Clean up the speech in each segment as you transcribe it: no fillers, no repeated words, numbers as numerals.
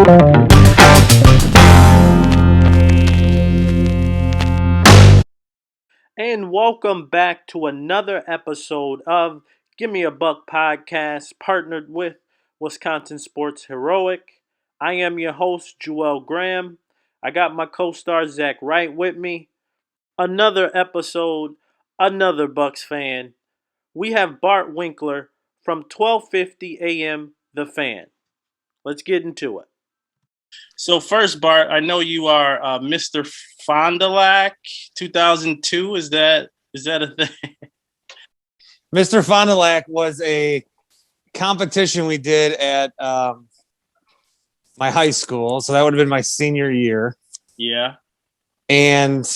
And welcome back to another episode of Gimme a Buck podcast, partnered with Wisconsin Sports Heroic. I am your host, Jewell Graham. I got my co star, Zach Wright, with me. Another episode, another Bucks fan. We have Bart Winkler from 12:50 a.m. The Fan. Let's get into it. So first, Bart, I know you are Mr. Fond Du Lac 2002. Is that a thing? Mr. Fond du Lac was a competition we did at my high school. So that would have been my senior year. Yeah. And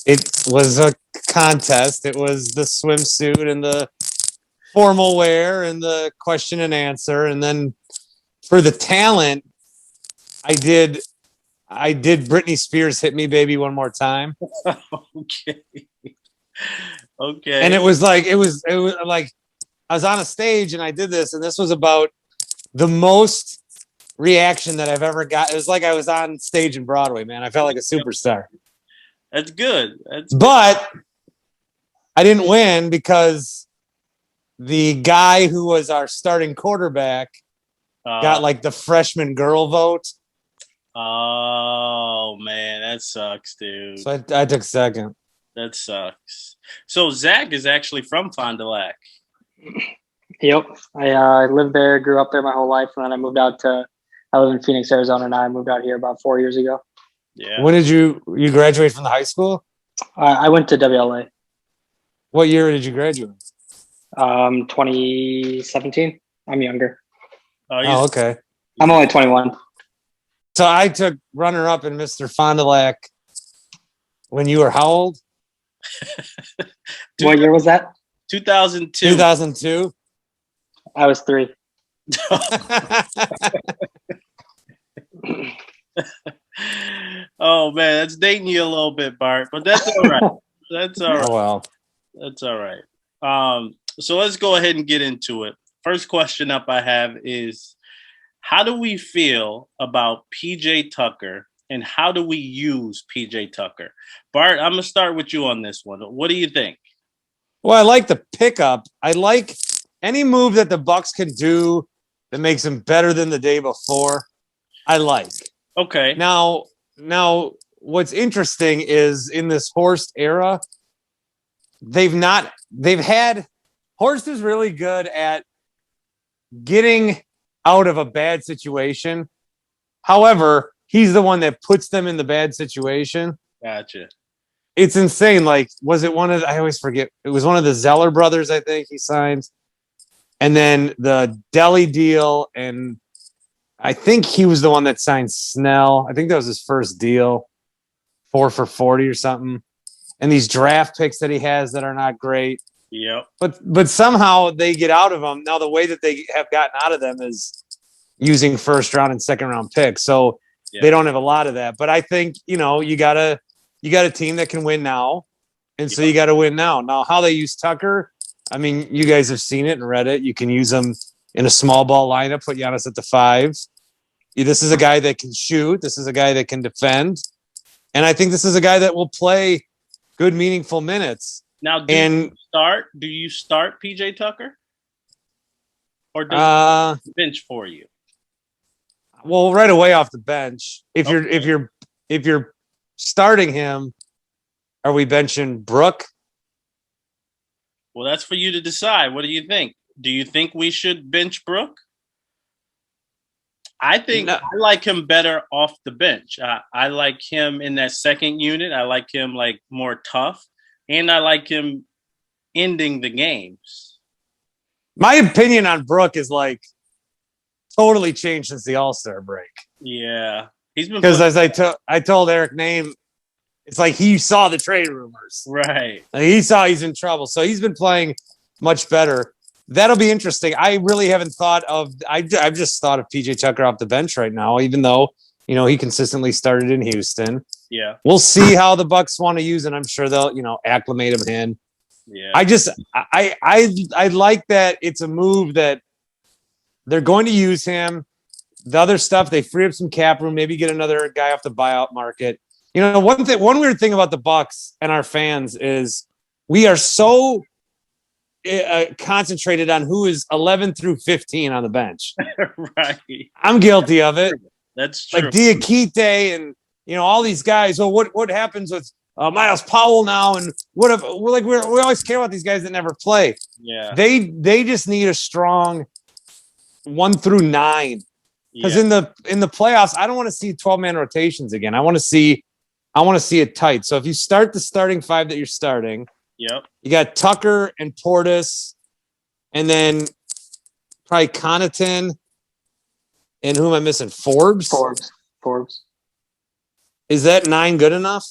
it was a contest. It was the swimsuit and the formal wear and the question and answer. And then for the talent, I did Britney Spears Hit Me Baby One More Time. Okay. Okay. And it was like I was on a stage and I did this, and this was about the most reaction that I've ever got. It was like I was on stage in Broadway, man. I felt like a superstar. That's good. But I didn't win because the guy who was our starting quarterback got like the freshman girl vote. Oh man, that sucks, dude. So I took second. That sucks. So Zach is actually from Fond du Lac. Yep. I lived there, grew up there my whole life, and then I live in Phoenix, Arizona now. I moved out here about 4 years ago. Yeah. When did you graduate from the high school? I went to WLA. What year did you graduate? 2017. I'm younger. Oh, okay. I'm only 21. So I took runner-up in Mr. Fond du Lac when you were how old? What year was that? 2002. 2002. I was 3. Oh man, that's dating you a little bit, Bart, but that's all right. That's all right. Oh well. That's all right. So let's go ahead and get into it. First question up I have is, how do we feel about PJ Tucker and how do we use PJ Tucker? Bart, I'm going to start with you on this one. What do you think? Well, I like the pickup. I like any move that the Bucks can do that makes them better than the day before. I like. Okay. Now what's interesting is in this Horst era, Horst is really good at getting out of a bad situation. However, he's the one that puts them in the bad situation. Gotcha. It's insane. Like, was it I always forget. It was one of the Zeller brothers, I think he signed. And then the Deli deal. And I think he was the one that signed Snell. I think that was his first deal. 4 for $40 or something. And these draft picks that he has that are not great. Yep. But somehow they get out of them. Now the way that they have gotten out of them is using first round and second round picks. So they don't have a lot of that. But I think, you got a team that can win now. And so you got to win now. Now how they use Tucker, I mean, you guys have seen it and read it. You can use them in a small ball lineup, put Giannis at the 5. This is a guy that can shoot. This is a guy that can defend. And I think this is a guy that will play good, meaningful minutes. Now, do you start PJ Tucker? Or does he bench for you? Well, right away off the bench. If you're starting him, are we benching Brooke? Well, that's for you to decide. What do you think? Do you think we should bench Brooke? I think I like him better off the bench. I like him in that second unit. I like him like more tough, and I like him ending the games. My opinion on Brooke is like totally changed since the All-Star break. Yeah, he's been because as I told Eric Name, it's like he saw the trade rumors. Right. Like he saw he's in trouble, so he's been playing much better. That'll be interesting. I really haven't thought of. I've just thought of PJ Tucker off the bench right now, even though he consistently started in Houston. Yeah, we'll see how the Bucks want to use it. I'm sure they'll acclimate him in. Yeah, I like that it's a move that they're going to use him. The other stuff, they free up some cap room, maybe get another guy off the buyout market. You know, one weird thing about the Bucks and our fans is we are so concentrated on who is 11 through 15 on the bench. Right. I'm guilty of it. That's true. Like Diakite and, you know, all these guys. Well, what happens with Miles Powell now? And what if we always care about these guys that never play. Yeah. They just need a strong 1 through 9. Because in the playoffs, I don't want to see 12-man rotations again. I want to see it tight. So if you start the starting 5 that you're starting, yep, you got Tucker and Portis, and then probably Connaughton, and who am I missing? Forbes. Is that 9 good enough?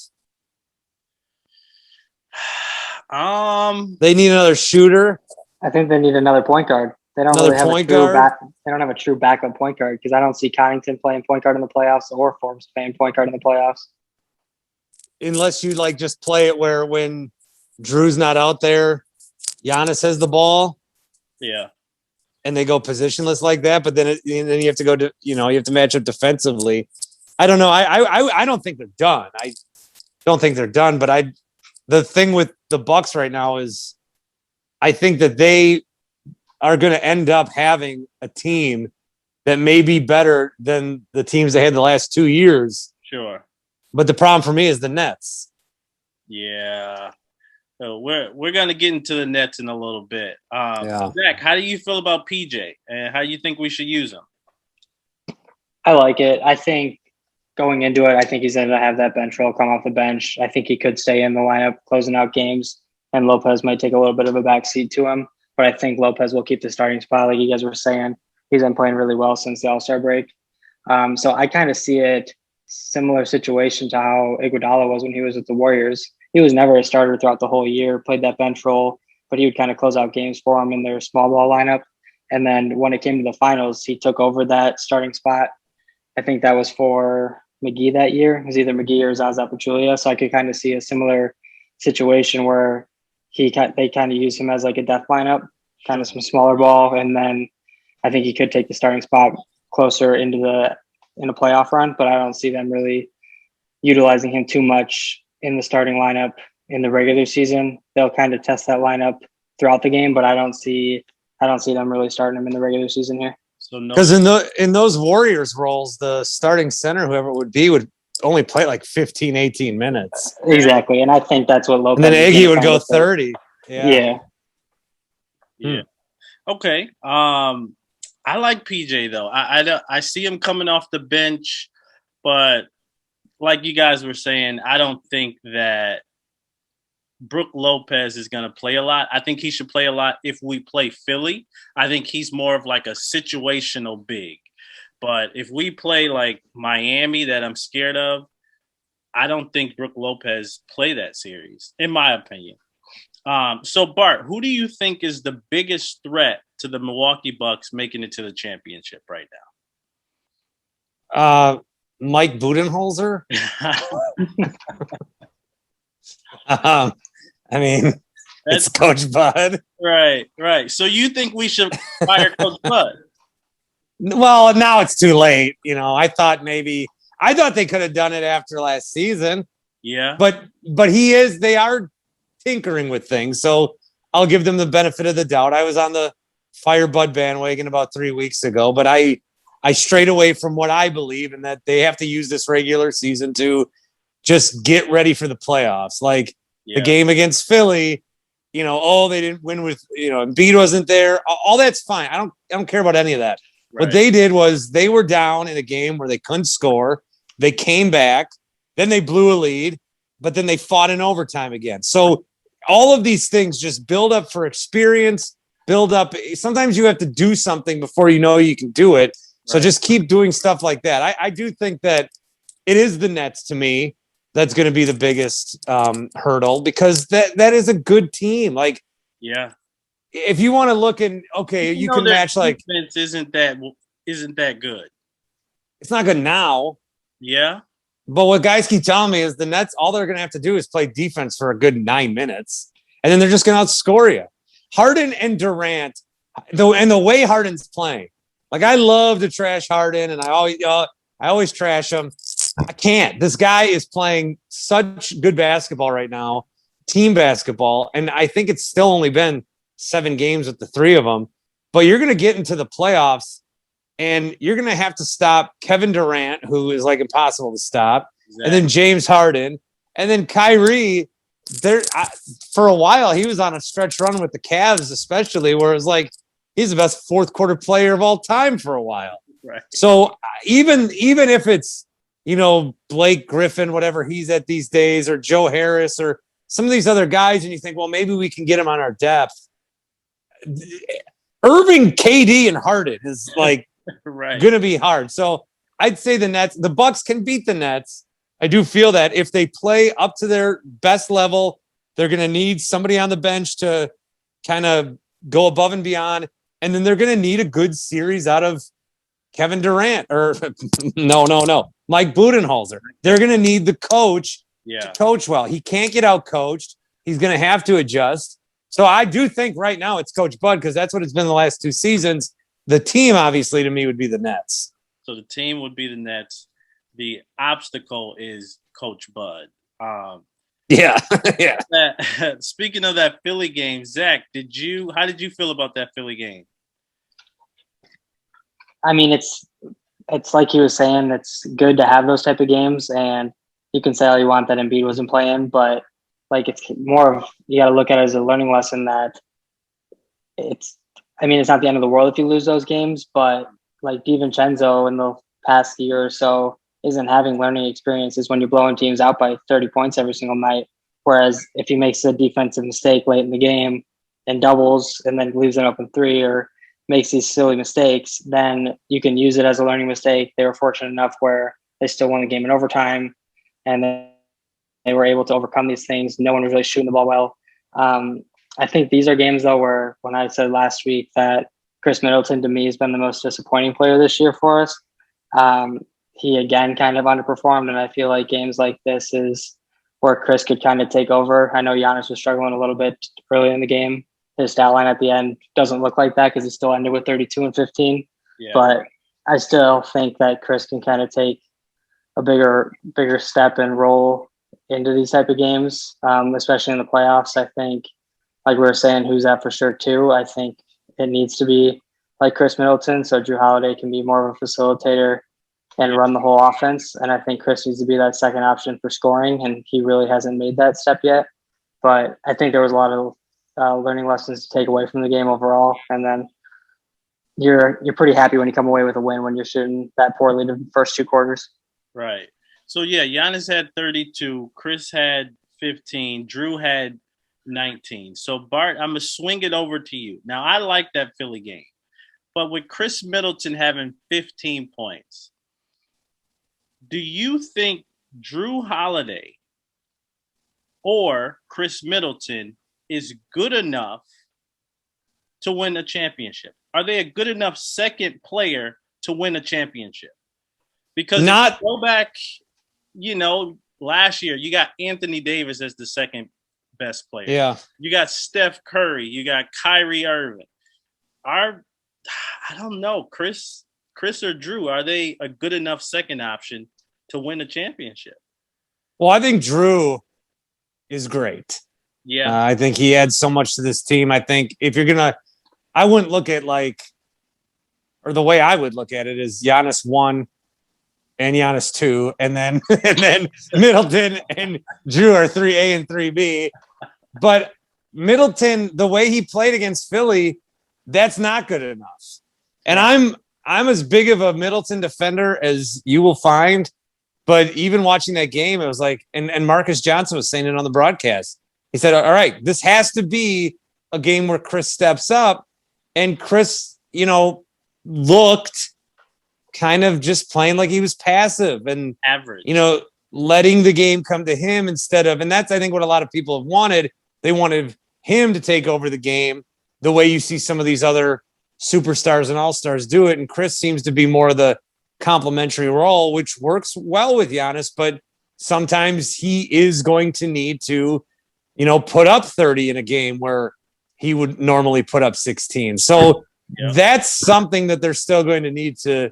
They need another shooter. I think they need another point guard. They don't really have a true they don't have a true backup point guard because I don't see Connaughton playing point guard in the playoffs or Forbes playing point guard in the playoffs. Unless you like just play it where when Drew's not out there, Giannis has the ball. Yeah. And they go positionless like that, but then you have to go to, you know, you have to match up defensively. I don't know. I don't think they're done. I don't think they're done, but the thing with the Bucks right now is I think that they are going to end up having a team that may be better than the teams they had the last 2 years. Sure. But the problem for me is the Nets. Yeah. So we're gonna get into the Nets in a little bit. Zach, how do you feel about PJ and how you think we should use him? I like it. I think going into it, I think he's going to have that bench role come off the bench. I think he could stay in the lineup, closing out games, and Lopez might take a little bit of a backseat to him. But I think Lopez will keep the starting spot, like you guys were saying. He's been playing really well since the All-Star break. So I kind of see it similar situation to how Iguodala was when he was with the Warriors. He was never a starter throughout the whole year, played that bench role, but he would kind of close out games for him in their small ball lineup. And then when it came to the finals, he took over that starting spot. I think that was for McGee that year. It was either McGee or Zaza Pachulia. So I could kind of see a similar situation where they kind of use him as like a death lineup, kind of some smaller ball. And then I think he could take the starting spot closer in a playoff run, but I don't see them really utilizing him too much in the starting lineup in the regular season. They'll kind of test that lineup throughout the game, but I don't see them really starting him in the regular season here. So no, because in those Warriors roles, the starting center, whoever it would be, would only play like 15, 18 minutes. Exactly, and I think that's what Lopez. And then Iggy would go 30. Yeah. Okay. I like PJ though. I see him coming off the bench, but like you guys were saying, I don't think that Brook Lopez is going to play a lot. I think he should play a lot if we play Philly. I think he's more of like a situational big. But if we play like Miami that I'm scared of, I don't think Brook Lopez play that series, in my opinion. So, Bart, who do you think is the biggest threat to the Milwaukee Bucks making it to the championship right now? Mike Budenholzer. I mean, it's Coach Bud. Right. So you think we should fire Coach Bud? Well, now it's too late. You know, I thought they could have done it after last season. Yeah. But they are tinkering with things. So I'll give them the benefit of the doubt. I was on the fire Bud bandwagon about 3 weeks ago, but I strayed away from what I believe in that they have to use this regular season to just get ready for the playoffs. Like the game against Philly, you know, they didn't win with, you know, Embiid wasn't there. All that's fine. I don't care about any of that. Right. What they did was they were down in a game where they couldn't score. They came back, then they blew a lead, but then they fought in overtime again. So all of these things just build up for experience, build up. Sometimes you have to do something before you know you can do it. So just keep doing stuff like that. I do think that it is the Nets to me that's going to be the biggest hurdle because that is a good team. Like, yeah. If you want to look in, you can match like defense isn't that good. It's not good now. Yeah. But what guys keep telling me is the Nets, all they're going to have to do is play defense for a good 9 minutes, and then they're just going to outscore you. Harden and Durant, and the way Harden's playing, Like, I love to trash Harden, and I always trash him. I can't. This guy is playing such good basketball right now, team basketball, and I think it's still only been 7 games with the 3 of them. But you're going to get into the playoffs, and you're going to have to stop Kevin Durant, who is like impossible to stop, and then James Harden, and then Kyrie. For a while, he was on a stretch run with the Cavs, especially, where it was like he's the best fourth quarter player of all time for a while. Right. So even if it's, Blake Griffin, whatever he's at these days, or Joe Harris, or some of these other guys, and you think, well, maybe we can get him on our depth. Irving, KD, and Harden is like right. going to be hard. So I'd say the Bucks can beat the Nets. I do feel that if they play up to their best level, they're going to need somebody on the bench to kind of go above and beyond. And then they're going to need a good series out of Kevin Durant or no, Mike Budenholzer. They're going to need the coach to coach well. He can't get out coached. He's going to have to adjust. So I do think right now it's Coach Bud, because that's what it's been the last 2 seasons. The team, obviously, to me, would be the Nets. So the team would be the Nets. The obstacle is Coach Bud. Yeah. Speaking of that Philly game, Zach, how did you feel about that Philly game? I mean, it's like he was saying, it's good to have those type of games, and you can say all you want that Embiid wasn't playing, but like it's more of, you got to look at it as a learning lesson that it's not the end of the world if you lose those games, but like DiVincenzo in the past year or so isn't having learning experiences when you're blowing teams out by 30 points every single night. Whereas if he makes a defensive mistake late in the game and doubles and then leaves an open 3 or makes these silly mistakes, then you can use it as a learning mistake. They were fortunate enough where they still won the game in overtime, and then they were able to overcome these things. No one was really shooting the ball well. I think these are games, though, where when I said last week that Chris Middleton, to me, has been the most disappointing player this year for us, he again kind of underperformed, and I feel like games like this is where Chris could kind of take over. I know Giannis was struggling a little bit early in the game. His stat line at the end doesn't look like that because he still ended with 32 and 15. Yeah. But I still think that Chris can kind of take a bigger step and roll into these type of games, especially in the playoffs. I think, like we were saying, who's that for sure too? I think it needs to be like Chris Middleton, so Drew Holiday can be more of a facilitator and run the whole offense. And I think Chris needs to be that second option for scoring, and he really hasn't made that step yet. But I think there was a lot of learning lessons to take away from the game overall. And then you're pretty happy when you come away with a win when you're shooting that poorly the first 2 quarters. Right. So, yeah, Giannis had 32, Chris had 15, Drew had 19. So, Bart, I'm going to swing it over to you. Now, I like that Philly game. But with Chris Middleton having 15 points, do you think Drew Holiday or Chris Middleton is good enough to win a championship? Are they a good enough second player to win a championship? Because if you go back, last year, you got Anthony Davis as the second best player. Yeah. You got Steph Curry. You got Kyrie Irving. I don't know, Chris or Drew, are they a good enough second option to win a championship? Well, I think Drew is great. Yeah. I think he adds so much to this team. I think if you're going to, I wouldn't look at or the way I would look at it is Giannis 1 and Giannis 2, and then Middleton and Drew are 3A and 3B. But Middleton, the way he played against Philly, that's not good enough. And I'm as big of a Middleton defender as you will find. But even watching that game, it was like, and Marcus Johnson was saying it on the broadcast. He said, all right, this has to be a game where Chris steps up. And Chris, looked kind of just playing like he was passive and average, letting the game come to him instead of, and that's, I think, what a lot of people have wanted. They wanted him to take over the game the way you see some of these other superstars and all-stars do it. And Chris seems to be more of the complementary role, which works well with Giannis, but sometimes he is going to need to, put up 30 in a game where he would normally put up 16. So that's something that they're still going to need to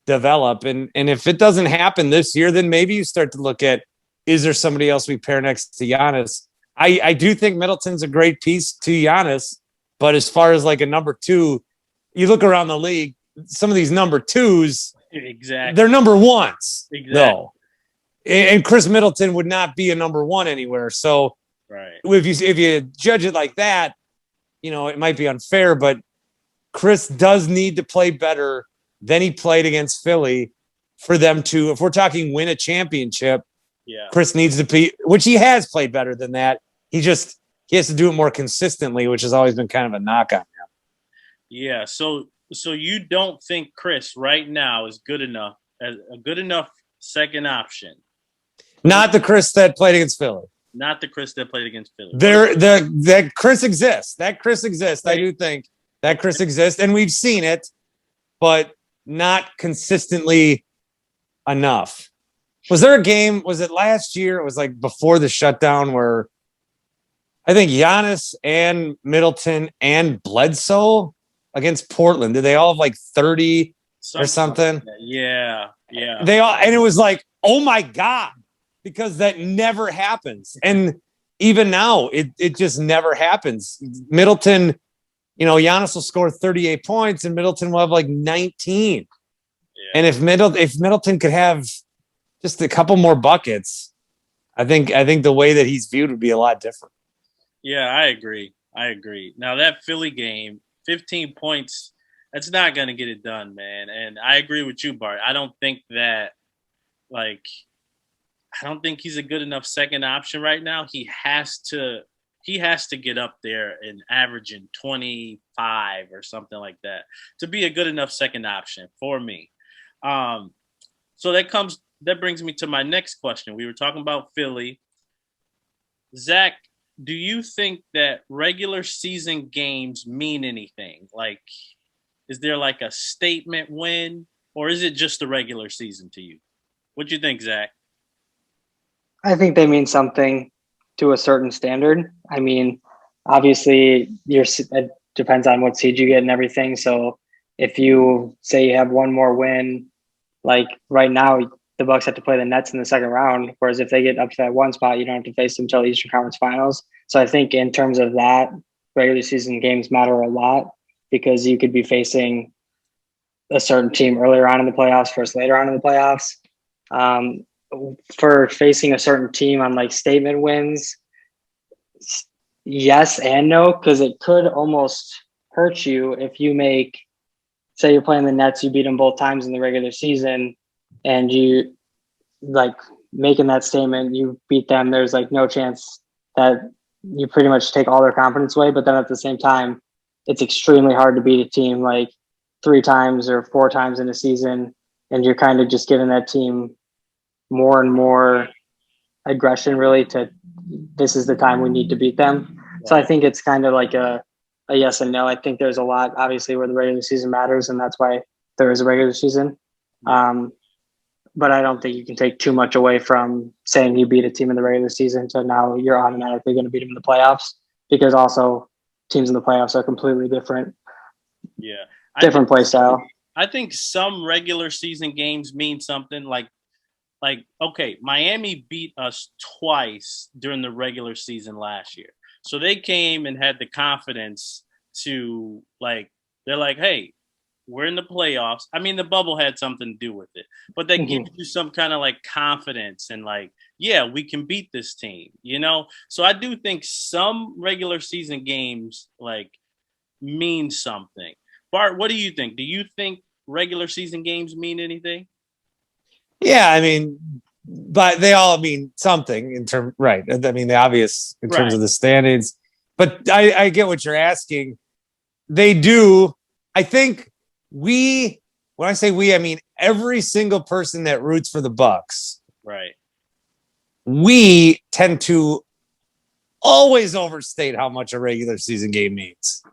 develop. And if it doesn't happen this year, then maybe you start to look at, is there somebody else we pair next to Giannis? I do think Middleton's a great piece to Giannis, but as far as like a number two, you look around the league, some of these number twos, they're number ones, though. And Chris Middleton would not be a number one anywhere. So if you judge it like that, it might be unfair, but Chris does need to play better than he played against Philly for them to, if we're talking win a championship, Chris needs to be, which he has played better than that. He has to do it more consistently, which has always been kind of a knock on him. Yeah. So you don't think Chris right now is good enough as a good enough second option? Not the Chris that played against Philly. Not the Chris that played against Philly. That Chris exists. That Chris exists. I do think that Chris exists, and we've seen it, but not consistently enough. Was there a game? Was it last year? It was like before the shutdown where I think Giannis and Middleton and Bledsoe against Portland. Did they all have like 30 or something? Yeah. They all, and it was like, oh my God, because that never happens. And even now, it just never happens. Middleton, Giannis will score 38 points and Middleton will have like 19. Yeah. And if Middleton could have just a couple more buckets, I think the way that he's viewed would be a lot different. Yeah, I agree. Now that Philly game, 15 points, that's not going to get it done, man. And I agree with you, Bart. I don't think he's a good enough second option right now. He has to get up there and averaging 25 or something like that to be a good enough second option for me. So that brings me to my next question. We were talking about Philly. Zach, do you think that regular season games mean anything? Like, is there like a statement win, or is it just the regular season to you? What do you think, Zach? I think they mean something to a certain standard. I mean, obviously, it depends on what seed you get and everything. So if you say you have one more win, like right now, the Bucks have to play the Nets in the second round. Whereas if they get up to that one spot, you don't have to face them until the Eastern Conference Finals. So I think in terms of that, regular season games matter a lot because you could be facing a certain team earlier on in the playoffs versus later on in the playoffs. For facing a certain team on like statement wins, yes and no, because it could almost hurt you if you say you're playing the Nets, you beat them both times in the regular season, and you like making that statement, you beat them. There's like no chance that you pretty much take all their confidence away. But then at the same time, it's extremely hard to beat a team like 3 times or 4 times in a season, and you're kind of just giving that team more and more aggression really to this is the time we need to beat them. So I think it's kind of like a yes and no. I think there's a lot obviously where the regular season matters, and that's why there is a regular season. But I don't think you can take too much away from saying you beat a team in the regular season to now you're automatically going to beat them in the playoffs, because also teams in the playoffs are completely different. Yeah. Different play style. I think some regular season games mean something like, okay, Miami beat us twice during the regular season last year. So they came and had the confidence to they're like, hey, we're in the playoffs. I mean, the bubble had something to do with it, but that gives you some kind of like confidence and yeah, we can beat this team, So I do think some regular season games mean something. Bart, what do you think? Do you think regular season games mean anything? Yeah, I mean, but they all mean something in terms, right? I mean, the obvious in terms of the standings. But I get what you're asking. They do. I think when I say we, I mean every single person that roots for the Bucks. Right. We tend to always overstate how much a regular season game means.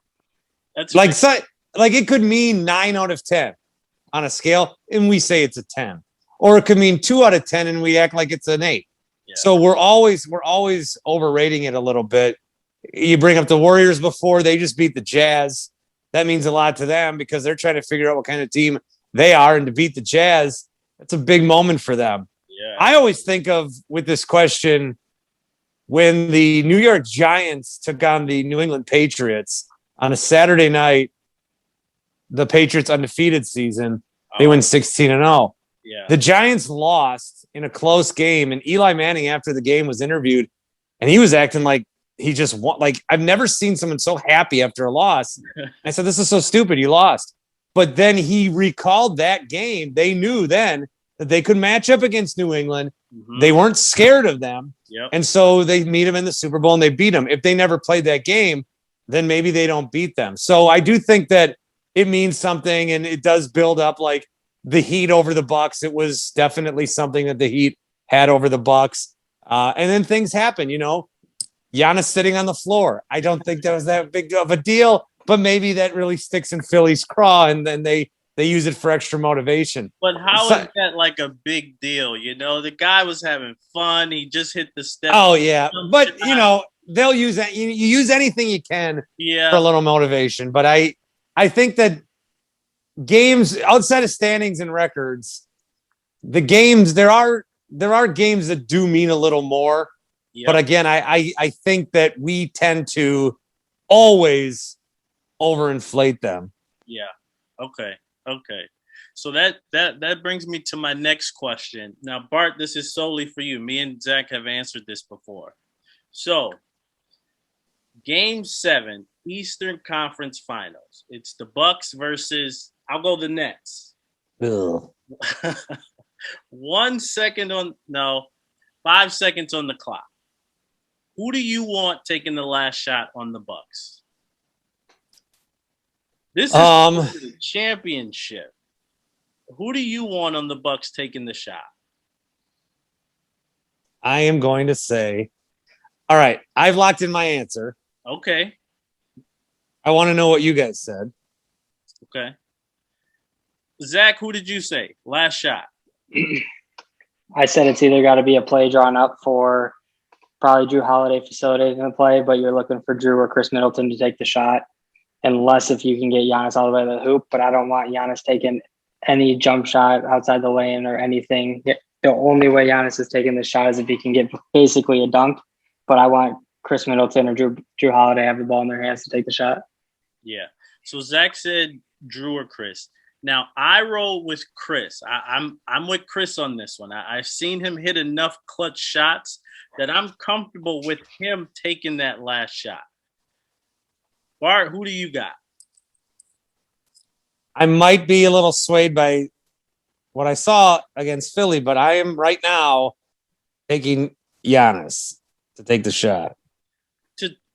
That's like it could mean 9 out of 10 on a scale, and we say it's a 10. Or it could mean 2 out of 10 and we act like it's an 8. Yeah. So we're always overrating it a little bit. You bring up the Warriors before, they just beat the Jazz. that means a lot to them because they're trying to figure out what kind of team they are, and to beat the Jazz, that's a big moment for them. Yeah. I always think of with this question when the New York Giants took on the New England Patriots on a Saturday night, the Patriots undefeated season, they win 16-0. Yeah. The Giants lost in a close game, and Eli Manning after the game was interviewed, and he was acting like he just won. Like, I've never seen someone so happy after a loss. I said, this is so stupid. You lost. But then he recalled that game. They knew then that they could match up against New England. Mm-hmm. They weren't scared of them. Yep. And so they meet them in the Super Bowl and they beat them. If they never played that game, then maybe they don't beat them. So I do think that it means something, and it does build up like the Heat over the Bucks. It was definitely something that the Heat had over the Bucks. And then things happen, you know. Giannis sitting on the floor. I don't think that was that big of a deal, but maybe that really sticks in Philly's craw, and then they use it for extra motivation. But how is that like a big deal? You know, the guy was having fun. He just hit the step. Oh, yeah. But, you know, they'll use that. You use anything you can for a little motivation. But I think that games outside of standings and records, the games, there are games that do mean a little more. Yep. But again, I think that we tend to always overinflate them. Yeah. Okay. So that brings me to my next question. Now, Bart, this is solely for you. Me and Zach have answered this before. So, Game 7, Eastern Conference Finals. It's the Bucks versus, I'll go the Nets. 5 seconds on the clock. Who do you want taking the last shot on the Bucks? This is the championship. Who do you want on the Bucks taking the shot? I am going to say, all right, I've locked in my answer. Okay. I want to know what you guys said. Okay. Zach, who did you say? Last shot. I said it's either got to be a play drawn up for probably Drew Holiday facilitating the play, but you're looking for Drew or Chris Middleton to take the shot, unless if you can get Giannis all the way to the hoop. But I don't want Giannis taking any jump shot outside the lane or anything. The only way Giannis is taking the shot is if he can get basically a dunk. But I want Chris Middleton or Drew Holiday have the ball in their hands to take the shot. Yeah. So Zach said Drew or Chris. Now I roll with Chris. I'm with Chris on this one. I've seen him hit enough clutch shots that I'm comfortable with him taking that last shot. Bart, who do you got? I might be a little swayed by what I saw against Philly, but I am right now taking Giannis to take the shot.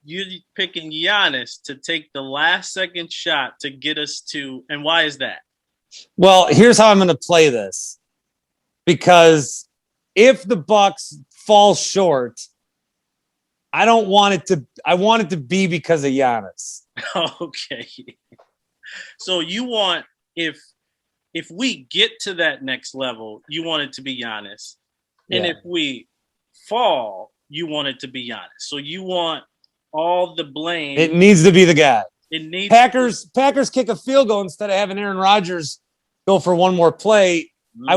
You're picking Giannis to take the last second shot to get us to, and why is that? Well, here's how I'm going to play this. Because if the Bucks fall short, I want it to be because of Giannis. Okay. So you want, if we get to that next level, you want it to be Giannis. And if we fall, you want it to be Giannis. So you want all the blame. It needs to be the guy. Packers kick a field goal instead of having Aaron Rodgers go for one more play. Mm-hmm.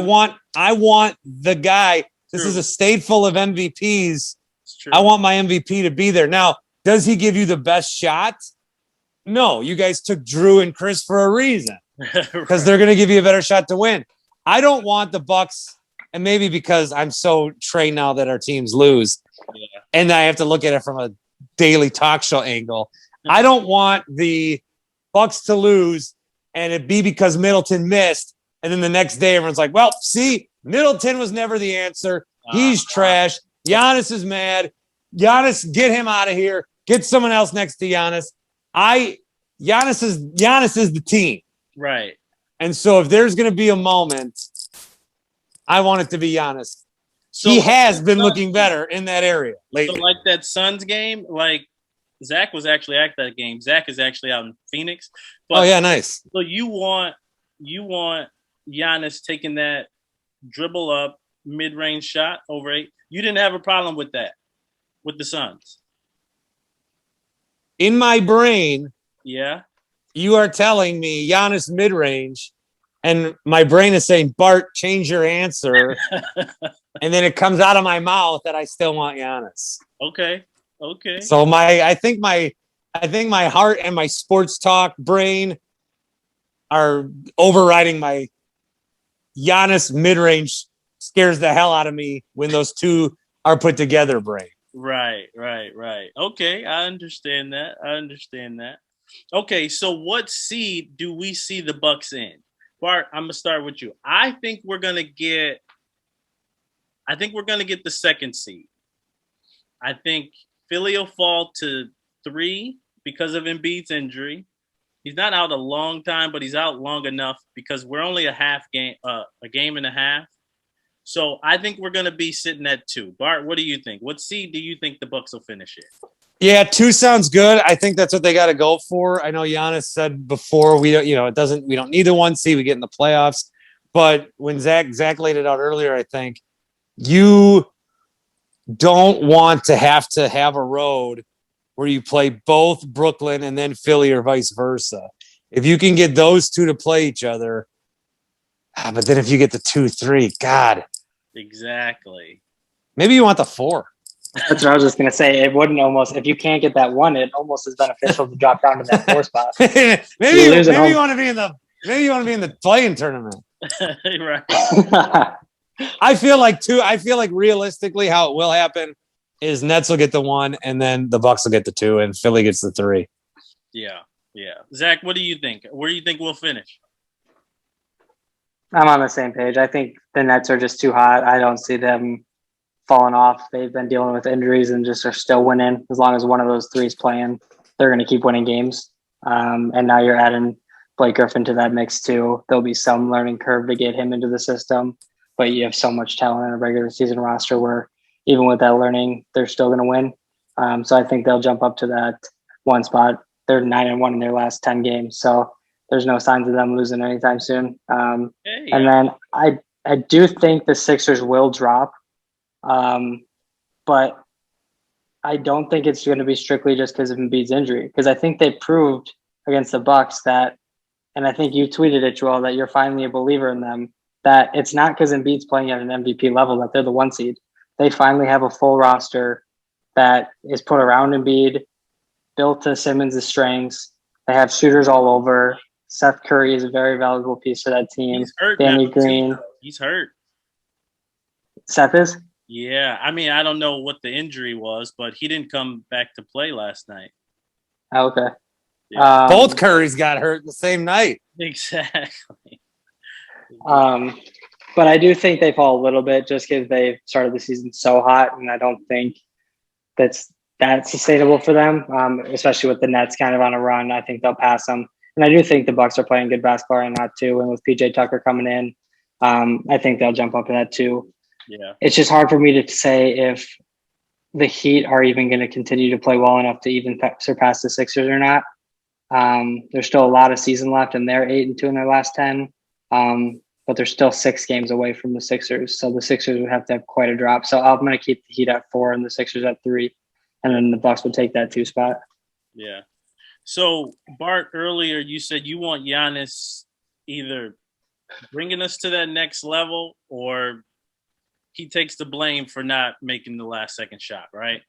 I want the guy. This is a state full of MVPs. I want my MVP to be there. Now, does he give you the best shot? No, you guys took Drew and Chris for a reason. Because they're going to give you a better shot to win. I don't want the Bucks, and maybe because I'm so trained now that our teams lose, and I have to look at it from a daily talk show angle. I don't want the Bucks to lose and it be because Middleton missed, and then the next day everyone's like, well, see, Middleton was never the answer. He's trash. Giannis is mad. Giannis, get him out of here. Get someone else next to Giannis. Giannis is the team. Right. And so if there's going to be a moment, I want it to be Giannis. So he has been looking better in that area lately. So like that Suns game, like Zach was actually at that game. Zach is actually out in Phoenix. But, oh, yeah, nice. So you want Giannis taking that dribble up mid-range shot over 8. You didn't have a problem with that with the Suns. In my brain, yeah, you are telling me Giannis mid-range, and my brain is saying, Bart, change your answer. And then it comes out of my mouth that I still want Giannis. Okay. So I think my heart and my sports talk brain are overriding my Giannis mid-range scares the hell out of me when those two are put together brain. Right. Okay, I understand that. Okay, so what seed do we see the Bucks in? Bart, I'm gonna start with you. I think we're gonna get the second seed. I think Philly will fall to 3 because of Embiid's injury. He's not out a long time, but he's out long enough because we're only a game and a half. So I think we're going to be sitting at 2. Bart, what do you think? What seed do you think the Bucks will finish in? Yeah, 2 sounds good. I think that's what they got to go for. I know Giannis said before we don't need the 1 seed. We get in the playoffs. But when Zach laid it out earlier, I think you don't want to have a road where you play both Brooklyn and then Philly or vice versa. If you can get those 2 to play each other, but then if you get the 2-3, God. Exactly. Maybe you want the 4. That's what I was just going to say. It wouldn't almost, if you can't get that 1, it almost is beneficial to drop down to that 4 spot. maybe you want to be in the playing tournament. Right. I feel like realistically how it will happen is Nets will get the 1 and then the Bucks will get the 2 and Philly gets the 3. Yeah. Zach, what do you think? Where do you think we'll finish? I'm on the same page. I think the Nets are just too hot. I don't see them falling off. They've been dealing with injuries and just are still winning. As long as one of those 3 is playing, they're going to keep winning games. And now you're adding Blake Griffin to that mix too. There'll be some learning curve to get him into the system, but you have so much talent in a regular season roster where even with that learning, they're still going to win. So I think they'll jump up to that 1 spot. They're 9-1 in their last 10 games. So there's no signs of them losing anytime soon. And then I do think the Sixers will drop. But I don't think it's going to be strictly just because of Embiid's injury. Because I think they proved against the Bucks that, and I think you tweeted it, Jewell, that you're finally a believer in them, that it's not because Embiid's playing at an MVP level that they're the 1 seed. They finally have a full roster that is put around Embiid, built to Simmons' strengths. They have shooters all over. Seth Curry is a very valuable piece to that team. He's hurt. Danny Green. He's hurt. Seth is? Yeah. I mean, I don't know what the injury was, but he didn't come back to play last night. Oh, okay. Yeah. Both Currys got hurt the same night. Exactly. But I do think they fall a little bit just because they started the season so hot, and I don't think that's sustainable for them, especially with the Nets kind of on a run. I think they'll pass them. And I do think the Bucks are playing good basketball right now too. And with PJ Tucker coming in, I think they'll jump up to that too. Yeah. It's just hard for me to say if the Heat are even going to continue to play well enough to even surpass the Sixers or not. There's still a lot of season left, and they're 8-2 in their last 10. But they're still 6 games away from the Sixers. So the Sixers would have to have quite a drop. So I'm going to keep the Heat at 4 and the Sixers at 3. And then the Bucks would take that 2 spot. Yeah. So, Bart, earlier you said you want Giannis either bringing us to that next level or he takes the blame for not making the last second shot, right?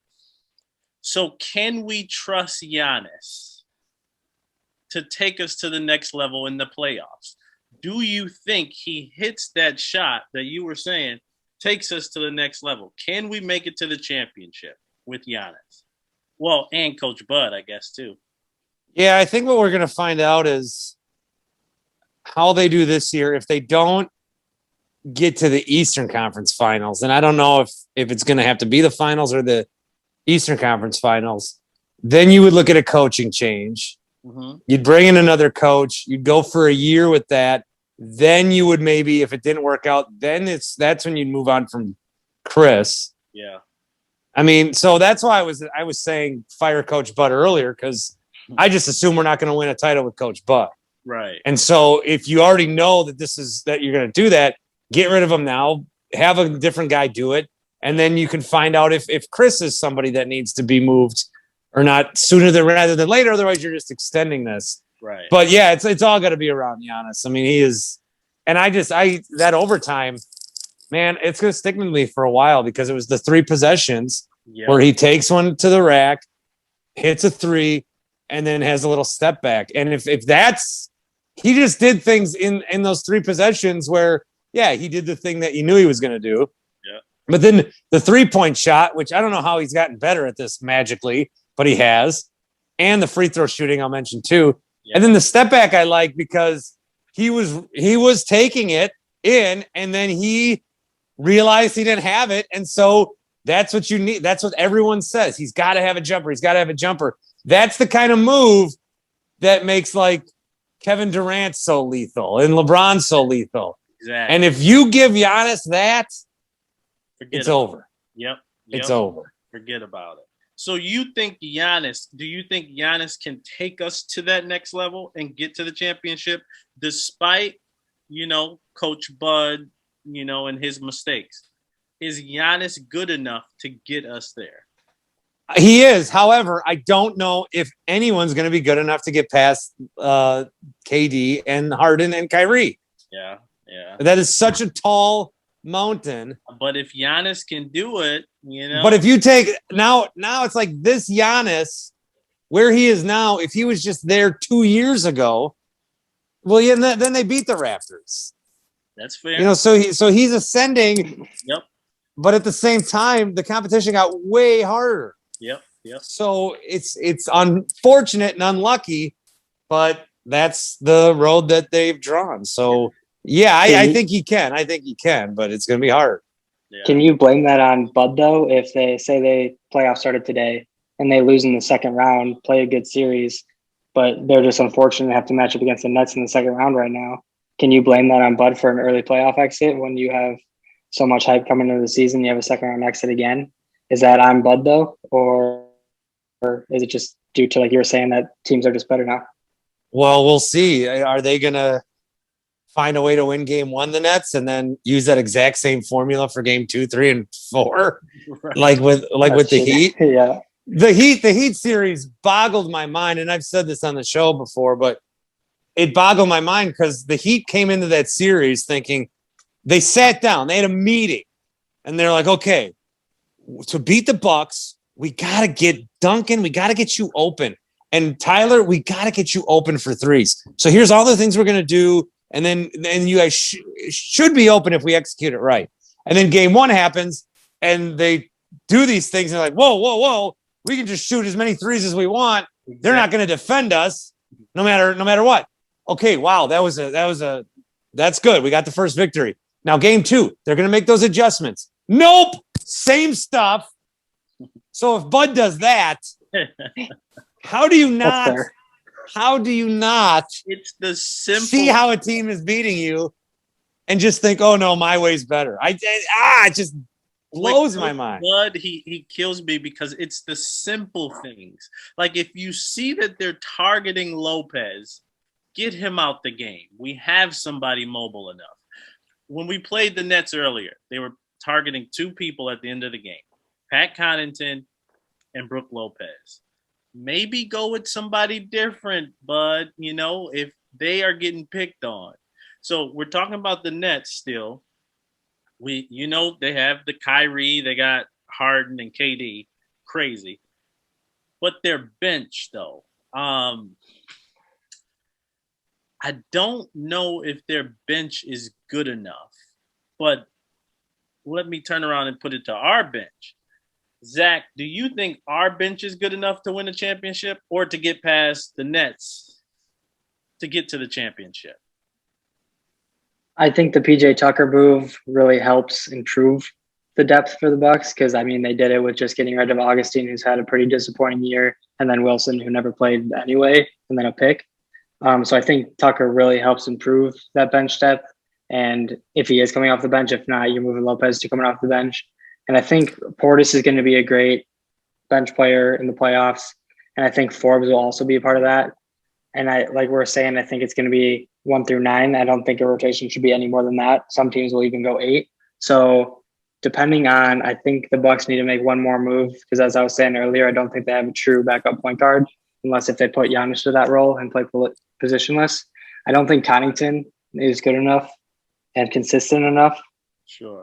So can we trust Giannis to take us to the next level in the playoffs? Do you think he hits that shot that you were saying takes us to the next level? Can we make it to the championship with Giannis? Well, and Coach Bud, I guess, too. Yeah, I think what we're going to find out is how they do this year. If they don't get to the Eastern Conference Finals, and I don't know if it's going to have to be the finals or the Eastern Conference Finals, then you would look at a coaching change. Mm-hmm. You'd bring in another coach. You'd go for a year with that. Then you would maybe, if it didn't work out, then that's when you'd move on from Chris. Yeah. I mean, so that's why I was saying fire Coach Bud earlier, because I just assume we're not going to win a title with Coach Bud. Right. And so if you already know that you're going to do that, get rid of him now, have a different guy do it. And then you can find out if Chris is somebody that needs to be moved or not sooner rather than later. Otherwise, you're just extending this. Right. But yeah, it's all got to be around Giannis. I mean, he is, and that overtime, man, it's gonna stick with me for a while because it was the 3 possessions where he takes one to the rack, hits a 3, and then has a little step back. And if that's, he just did things in those 3 possessions where, yeah, he did the thing that he knew he was gonna do. Yeah. But then the 3-point shot, which I don't know how he's gotten better at this magically, but he has, and the free throw shooting I'll mention too. Yeah. And then the step back I like because he was taking it in, and then he realized he didn't have it, and so that's what you need. That's what everyone says. He's got to have a jumper. He's got to have a jumper. That's the kind of move that makes like Kevin Durant so lethal and LeBron so lethal. Exactly. And if you give Giannis that, it's over. Yep. It's over. Forget about it. So do you think Giannis can take us to that next level and get to the championship despite, Coach Bud, and his mistakes? Is Giannis good enough to get us there? He is. However, I don't know if anyone's going to be good enough to get past KD and Harden and Kyrie. Yeah. That is such a tall mountain. But if Giannis can do it, But if you take now it's like this Giannis, where he is now, if he was just there 2 years ago, well, yeah, then they beat the Raptors. That's fair. So he's ascending. Yep. But at the same time, the competition got way harder. Yep. So it's unfortunate and unlucky, but that's the road that they've drawn. So yeah, I think he can. But it's going to be hard. Yeah. Can you blame that on Bud though? If they say they playoff started today and they lose in the second round, play a good series, but they're just unfortunate to have to match up against the Nets in the second round right now. Can you blame that on Bud for an early playoff exit when you have so much hype coming into the season? You have a second round exit again. Is that on Bud though, or is it just due to, like you were saying, that teams are just better now? Well, we'll see. Are they gonna find a way to win game 1, the Nets, and then use that exact same formula for game 2, 3, and 4, right, like with the Heat? Yeah, the Heat series boggled my mind, and I've said this on the show before, but it boggled my mind because the Heat came into that series thinking, they sat down, they had a meeting, and they're like, okay, to beat the Bucks, we got to get Duncan, we got to get you open. And Tyler, we got to get you open for threes. So here's all the things we're going to do. And then you guys should be open if we execute it right. And then game 1 happens and they do these things. And they're like, whoa. We can just shoot as many threes as we want. Exactly. They're not going to defend us no matter what. Okay. Wow. That's good. We got the first victory. Now game 2, they're going to make those adjustments. Nope. Same stuff. So if Bud does that, how do you not it's the simple see how a team is beating you and just think, oh no, my way's better? It just blows my mind. Bud, he kills me because it's the simple things. Like if you see that they're targeting Lopez, get him out the game. We have somebody mobile enough. When we played the Nets earlier, they were targeting 2 people at the end of the game, Pat Connaughton and Brook Lopez. Maybe go with somebody different, Bud, if they are getting picked on. So we're talking about the Nets still. They have the Kyrie, they got Harden and KD, crazy. But their bench, though, I don't know if their bench is good enough. But let me turn around and put it to our bench. Zach, do you think our bench is good enough to win a championship or to get past the Nets to get to the championship? I think the PJ Tucker move really helps improve the depth for the Bucks because, they did it with just getting rid of Augustine, who's had a pretty disappointing year, and then Wilson, who never played anyway, and then a pick. So I think Tucker really helps improve that bench depth. And if he is coming off the bench, if not, you're moving Lopez to coming off the bench. And I think Portis is going to be a great bench player in the playoffs. And I think Forbes will also be a part of that. And like we're saying, I think it's going to be 1 through 9. I don't think a rotation should be any more than that. Some teams will even go 8. So depending on, I think the Bucks need to make one more move because as I was saying earlier, I don't think they have a true backup point guard. unless if they put Giannis to that role and play positionless. I don't think Connington is good enough and consistent enough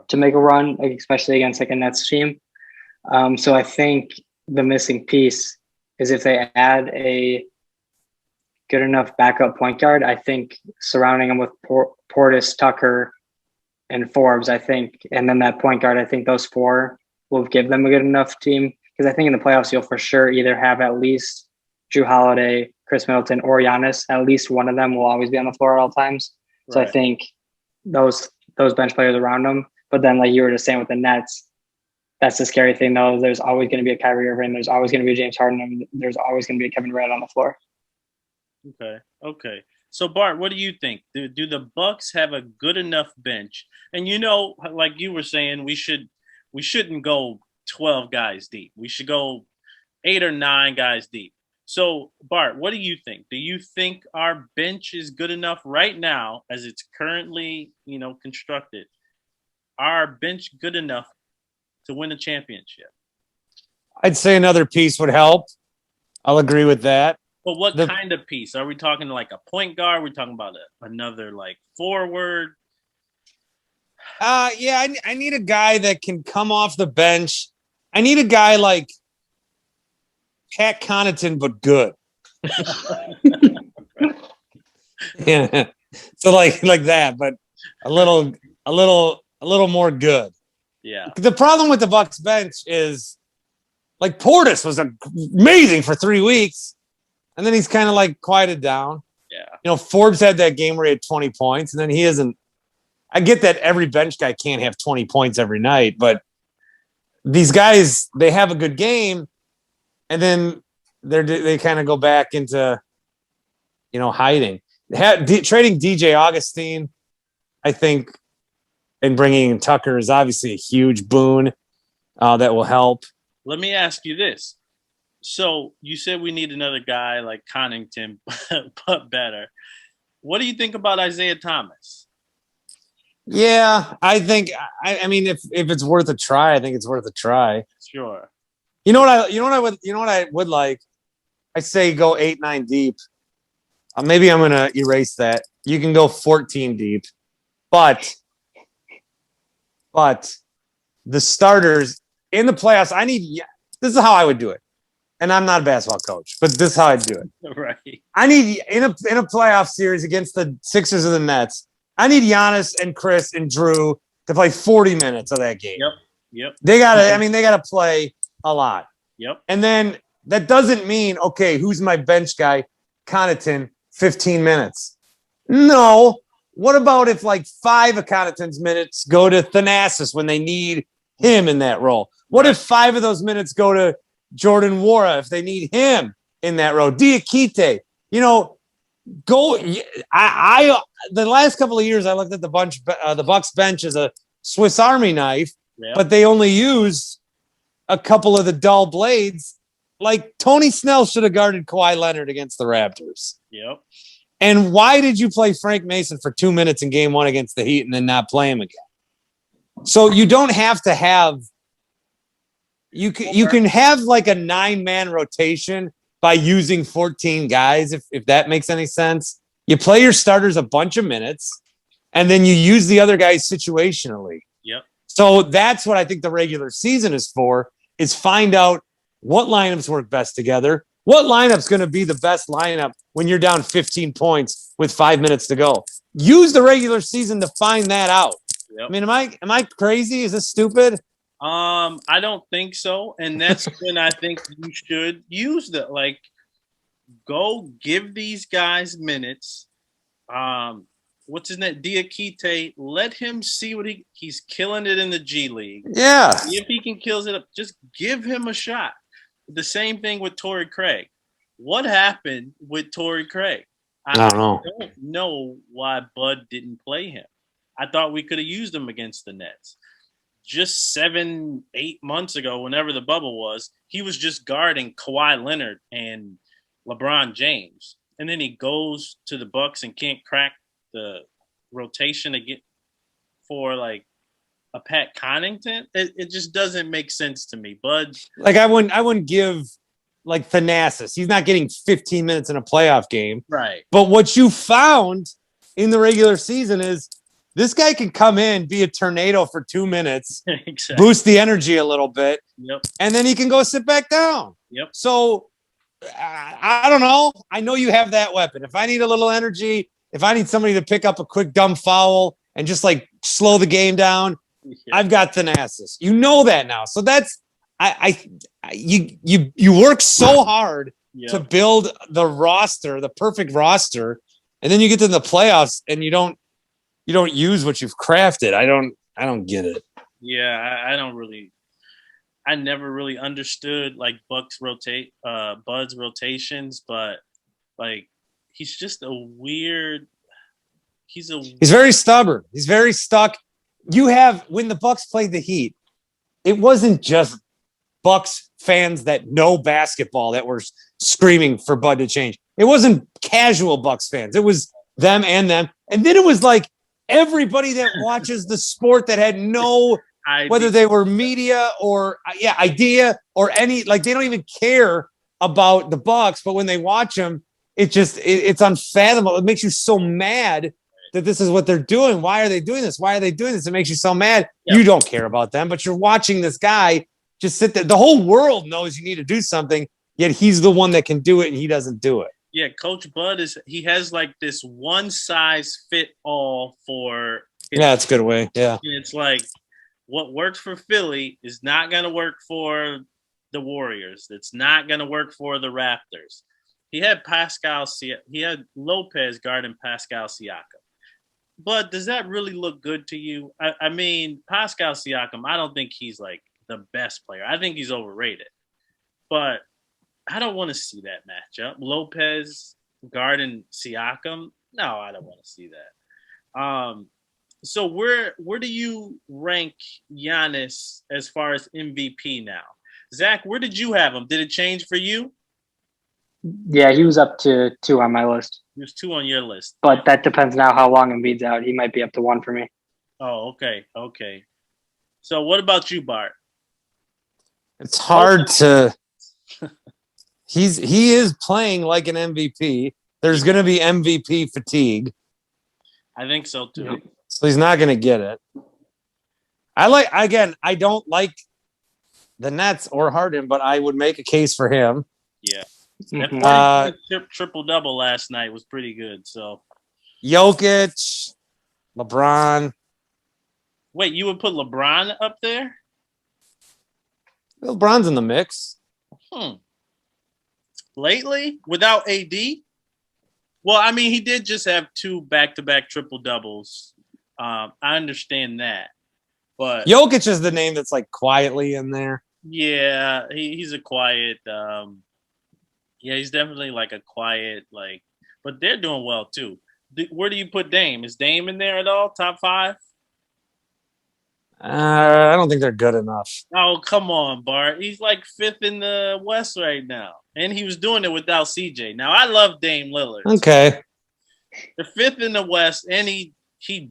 to make a run, especially against like a Nets team. So I think the missing piece is if they add a good enough backup point guard. I think surrounding him with Portis, Tucker, and Forbes, I think, and then that point guard, I think those four will give them a good enough team. Because I think in the playoffs, you'll for sure either have at least Jrue Holiday, Chris Middleton, or Giannis. At least one of them will always be on the floor at all times. So I think those bench players around them. But then, like you were just saying with the Nets, that's the scary thing, though. There's always going to be a Kyrie Irving. There's always going to be a James Harden. And there's always going to be a Kevin Durant on the floor. Okay. So Bart, what do you think? Do the Bucks have a good enough bench? And like you were saying, we shouldn't go 12 guys deep. We should go 8 or 9 guys deep. So Bart, what do you think? Do you think our bench is good enough right now as it's currently, constructed? Our bench good enough to win a championship? I'd say another piece would help. I'll agree with that. But what kind of piece? Are we talking like a point guard? Are we talking about another like forward? Yeah, I need a guy that can come off the bench. I need a guy like Pat Connaughton, but good. Yeah. So like that, but a little more good. Yeah. The problem with the Bucks bench is like Portis was amazing for 3 weeks. And then he's kind of like quieted down. Yeah. Forbes had that game where he had 20 points, and then he isn't. I get that every bench guy can't have 20 points every night, but these guys, they have a good game, and then they kind of go back into, hiding. Trading DJ Augustine, I think, and bringing in Tucker is obviously a huge boon that will help. Let me ask you this. So you said we need another guy like Connington, but better. What do you think about Isaiah Thomas? Yeah, I think. I mean, if it's worth a try, I think it's worth a try. Sure. You know what I would like. I say go 8-9 deep. Maybe I'm gonna erase that. You can go 14 deep, but the starters in the playoffs. This is how I would do it. And I'm not a basketball coach, but this is how I do it. Right. I need in a playoff series against the Sixers or the Nets. I need Giannis and Chris and Jrue to play 40 minutes of that game. Yep. They gotta play a lot. Yep. And then that doesn't mean, okay, who's my bench guy? Connaughton, 15 minutes. No. What about if like 5 of Connaughton's minutes go to Thanasis when they need him in that role? What if 5 of those minutes go to Jordan Wara if they need him in that role? Diakite, the last couple of years I looked at the Bucks bench as a Swiss Army knife, but they only used a couple of the dull blades. Like Tony Snell should have guarded Kawhi Leonard against the Raptors. Yep. And why did you play Frank Mason for 2 minutes in game 1 against the Heat and then not play him again? So you don't have to have. You can have like a 9-man rotation by using 14 guys, if that makes any sense. You play your starters a bunch of minutes, and then you use the other guys situationally. Yep. So that's what I think the regular season is for, is find out what lineups work best together. What lineup's going to be the best lineup when you're down 15 points with 5 minutes to go? Use the regular season to find that out. Yep. I mean, am I crazy? Is this stupid? I don't think so. And that's when I think you should use go give these guys minutes. What's his name? Diakite. Let him see what he's killing it in the G League. Yeah. See if he can kill it up. Just give him a shot. The same thing with Torrey Craig. What happened with Torrey Craig? I don't know why Bud didn't play him. I thought we could have used him against the Nets. Just 7-8 months ago, whenever the bubble was, he was just guarding Kawhi Leonard and LeBron James. And then he goes to the Bucks and can't crack the rotation again for like a Pat Connaughton. It just doesn't make sense to me. Bud, like I wouldn't give like Thanasis. He's not getting 15 minutes in a playoff game. Right. But what you found in the regular season is this guy can come in, be a tornado for 2 minutes, exactly. boost the energy a little bit, and then he can go sit back down. Yep. So I don't know. I know you have that weapon. If I need a little energy, if I need somebody to pick up a quick dumb foul and just like slow the game down, I've got Thanasis. You know that now. So that's you work so hard to build the roster, the perfect roster, and then you get to the playoffs and you don't use what you've crafted. I don't get it. Yeah, I never really understood like Bud's rotations, but like he's just a weird. He's very stubborn. He's very stuck. When the Bucks played the Heat, it wasn't just Bucks fans that know basketball that were screaming for Bud to change. It wasn't casual Bucks fans. It was them. And then it was like everybody that watches the sport that had no whether they were media or idea or any, like they don't even care about the Bucks, but when they watch them, it's unfathomable. It makes you so mad that this is what they're doing. Why are they doing this? Why are they doing this? It makes you so mad. You don't care about them, but you're watching this guy just sit there. The whole world knows you need to do something, yet he's the one that can do it and he doesn't do it. Yeah, Coach Bud he has like this one size fit all for it's a good way. Yeah. And it's like what works for Philly is not going to work for the Warriors. It's not going to work for the Raptors. He had Lopez guarding Pascal Siakam. But does that really look good to you? I mean, Pascal Siakam, I don't think he's like the best player. I think he's overrated. But I don't want to see that matchup. Lopez guarding Siakam? No, I don't want to see that. So where do you rank Giannis as far as MVP now? Zach, where did you have him? Did it change for you? Yeah, he was up to 2 on my list. He was 2 on your list. But that depends now how long Embiid's out. He might be up to 1 for me. Oh, okay. So what about you, Bart? It's hard to he is playing like an MVP. There's going to be MVP fatigue. I think so too. So he's not going to get it. I don't like the Nets or Harden, but I would make a case for him. Yeah. That triple-double last night was pretty good. So, Jokic, LeBron. Wait, you would put LeBron up there? LeBron's in the mix. Lately, without AD? Well, I mean, he did just have 2 back-to-back triple-doubles. I understand that. But Jokic is the name that's like quietly in there. Yeah, he's a quiet he's definitely like a quiet, like, but they're doing well too. Where do you put Dame? Is Dame in there at all? Top 5? I don't think they're good enough. Oh, come on, Bart. He's like 5th in the West right now. And he was doing it without CJ. Now, I love Dame Lillard. Okay. They're 5th in the West, and he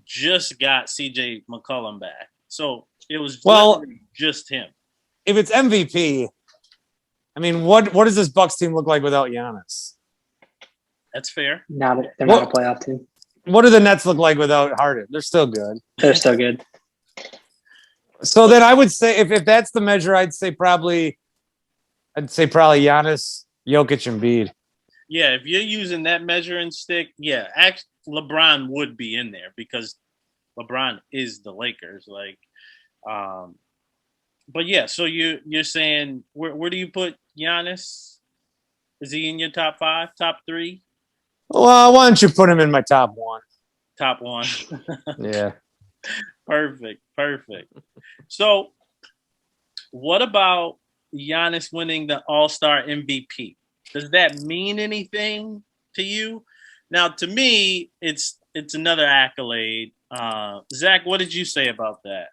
just got CJ McCollum back. So it was just him. If it's MVP, I mean, what does this Bucks team look like without Giannis? That's fair. They're not a playoff team. What do the Nets look like without Harden? They're still good. They're still good. So then I would say if that's the measure, I'd say probably Giannis, Jokic, and Embiid. Yeah, if you're using that measuring stick, LeBron would be in there because LeBron is the Lakers. Like, but yeah. So you're saying where do you put Giannis? Is he in your top 5, top 3? Well, why don't you put him in my top 1? Top 1. Yeah. Perfect. So, what about Giannis winning the All-Star MVP? Does that mean anything to you? Now, to me, it's another accolade. Zach, what did you say about that?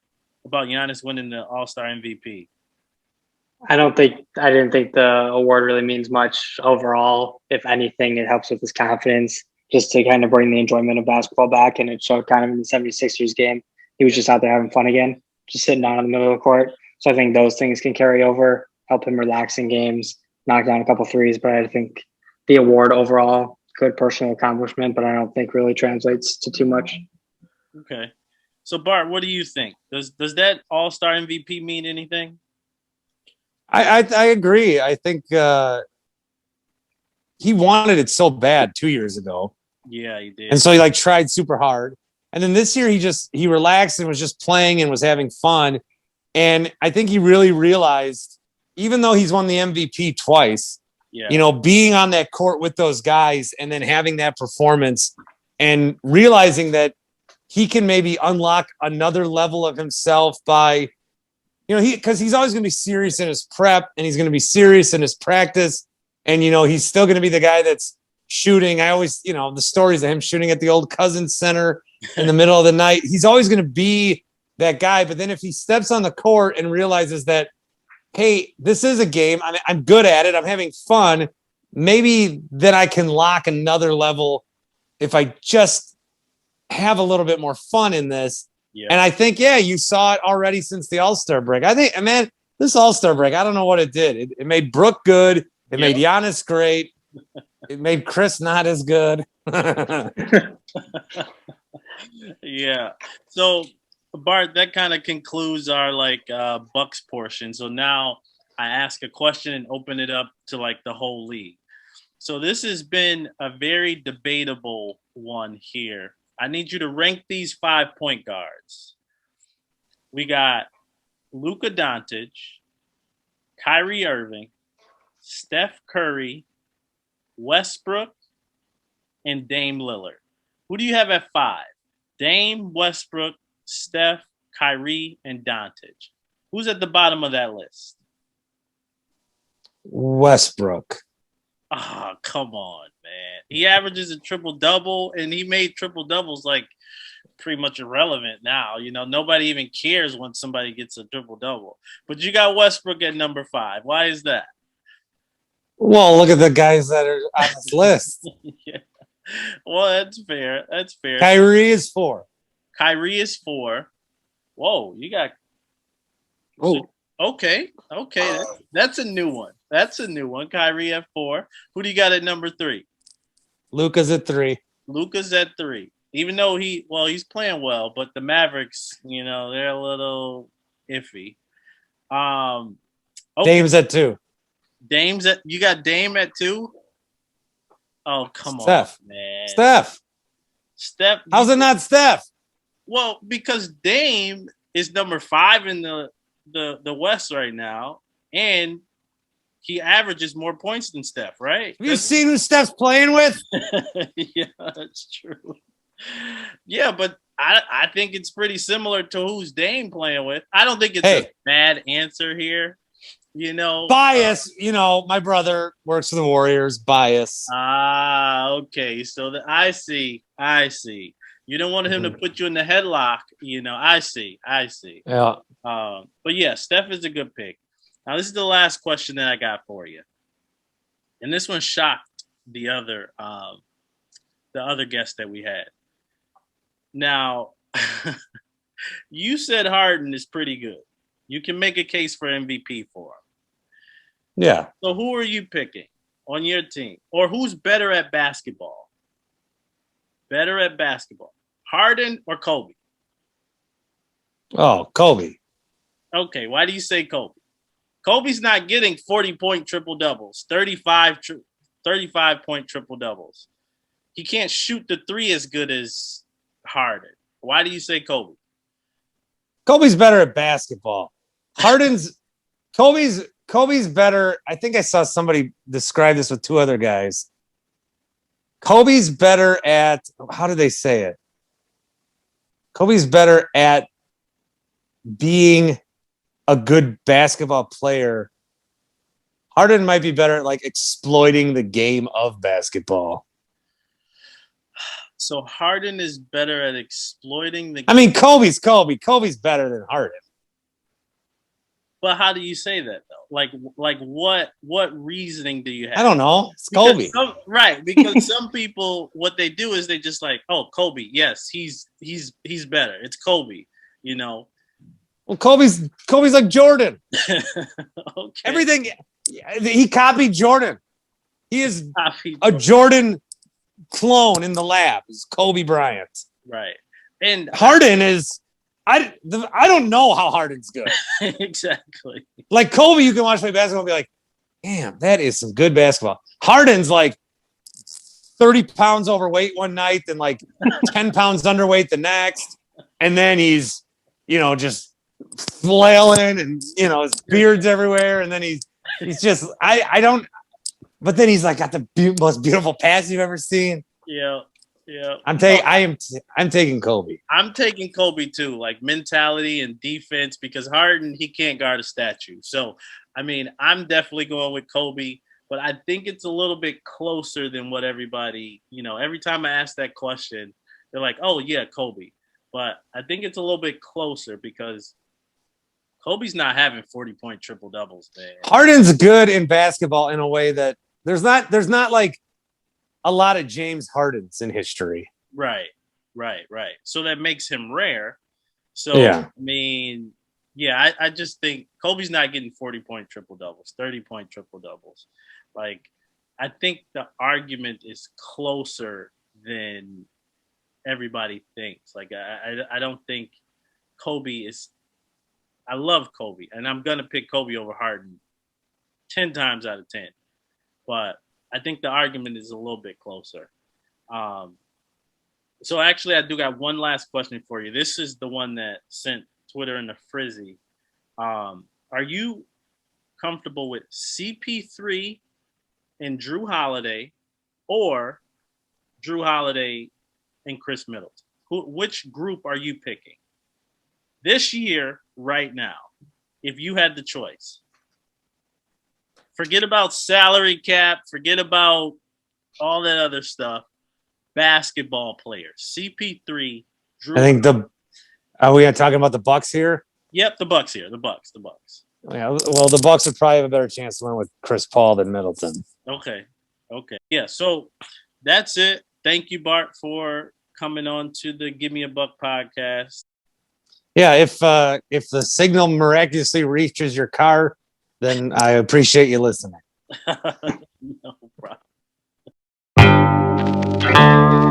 About Giannis winning the All-Star MVP? I didn't think the award really means much overall. If anything, it helps with his confidence just to kind of bring the enjoyment of basketball back. And it showed kind of in the 76ers game. He was just out there having fun again, just sitting down in the middle of the court. So I think those things can carry over, help him relax in games. knocked down a couple threes, but I think the award overall, good personal accomplishment, but I don't think really translates to too much. Okay. So Bart, what do you think? Does that All-Star MVP mean anything? I agree. I think he wanted it so bad 2 years ago. Yeah, he did. And so he tried super hard. And then this year he relaxed and was just playing and was having fun. And I think he really realized, even though he's won the MVP twice, being on that court with those guys and then having that performance and realizing that he can maybe unlock another level of himself by, because he's always going to be serious in his prep and he's going to be serious in his practice. And, he's still going to be the guy that's shooting. I always, the stories of him shooting at the old Cousins Center in the middle of the night. He's always going to be that guy. But then if he steps on the court and realizes that, hey, this is a game, I'm good at it, I'm having fun, maybe then I can lock another level if I just have a little bit more fun in this. Yeah. And I think, you saw it already since the All-Star break. I think, man, this All-Star break, I don't know what it did. It made Brooke good. It made Giannis great. It made Chris not as good. Yeah. So, Bart, that kind of concludes our Bucks portion. So now I ask a question and open it up to the whole league. So this has been a very debatable one here. I need you to rank these 5 point guards. We got Luka Doncic, Kyrie Irving, Steph Curry, Westbrook, and Dame Lillard. Who do you have at 5? Dame, Westbrook, Steph, Kyrie, and Doncic. Who's at the bottom of that list? Westbrook. Oh, come on, man. He averages a triple-double, and he made triple-doubles pretty much irrelevant now. Nobody even cares when somebody gets a triple-double. But you got Westbrook at number 5. Why is that? Well, look at the guys that are on this list. Yeah. Well, that's fair. That's fair. Kyrie is 4. Kyrie is 4. Whoa, you got. Oh, okay. That's a new one. Kyrie at 4. Who do you got at number 3? Luka's at 3. Luka's at 3. Even though he's playing well, but the Mavericks, they're a little iffy. Okay. Dame's at 2. You got Dame at 2? Oh, come Steph. On, man. Steph. How's it not Steph? Well, because Dame is number 5 in the West right now, and he averages more points than Steph, right? Have you seen who Steph's playing with? Yeah, that's true. Yeah, but I think it's pretty similar to who's Dame playing with. I don't think it's a bad answer here. Bias. My brother works for the Warriors. Bias. Okay. So I see. You don't want him to put you in the headlock. I see. Yeah. But yeah, Steph is a good pick. Now this is the last question that I got for you, and this one shocked the other guest that we had. Now, you said Harden is pretty good. You can make a case for MVP for him. Yeah. So who are you picking on your team? Or who's better at basketball? Harden or Kobe? Oh, Kobe. Okay, why do you say Kobe? Kobe's not getting 40-point triple-doubles, 35-point triple-doubles. He can't shoot the 3 as good as Harden. Why do you say Kobe? Kobe's better at basketball. Kobe's better. I think I saw somebody describe this with 2 other guys. Kobe's better at, how do they say it? Kobe's better at being a good basketball player. Harden might be better at exploiting the game of basketball. So Harden is better at exploiting the game. I mean, Kobe's Kobe. Kobe's better than Harden. But how do you say that though? What reasoning do you have? I don't know. It's Kobe. Because some people, what they do is they just oh, Kobe, yes, he's better. It's Kobe, Well, Kobe's like Jordan. Okay. Everything He copied Jordan. He is a Jordan clone in the lab. Is Kobe Bryant. Right. And Harden is I don't know how Harden's good. Exactly. Like Kobe, you can watch play basketball and be like, damn, that is some good basketball. Harden's like 30 pounds overweight one night and like 10 pounds underweight the next. And then he's, just flailing and, his beard's everywhere. And then he's just, I don't, but then he's like got the most beautiful pass you've ever seen. Yeah. I'm taking Kobe. I'm taking Kobe too, like mentality and defense, because Harden, he can't guard a statue. So, I'm definitely going with Kobe, but I think it's a little bit closer than what everybody, every time I ask that question, they're like, oh yeah, Kobe. But I think it's a little bit closer because Kobe's not having 40-point triple doubles, man. Harden's good in basketball in a way that there's not like a lot of James Hardens in history. Right. So that makes him rare. So, yeah. I just think Kobe's not getting 40-point triple doubles, 30-point triple doubles. Like, I think the argument is closer than everybody thinks. Like, I don't think Kobe is. I love Kobe, and I'm gonna pick Kobe over Harden 10 times out of 10. But I think the argument is a little bit closer. So actually, I do got one last question for you. This is the one that sent Twitter in a frizzy. Are you comfortable with CP3 and Drew Holiday, or Drew Holiday and Chris Middleton? Which group are you picking this year, right now, if you had the choice? Forget about salary cap. Forget about all that other stuff. Basketball players. CP3, Drew. I think are we talking about the Bucks here? Yep, the Bucks here. The Bucks. Yeah, well, the Bucks would probably have a better chance to win with Chris Paul than Middleton. Okay. Yeah, so that's it. Thank you, Bart, for coming on to the Give Me a Buck podcast. Yeah, if the signal miraculously reaches your car, then I appreciate you listening. No problem.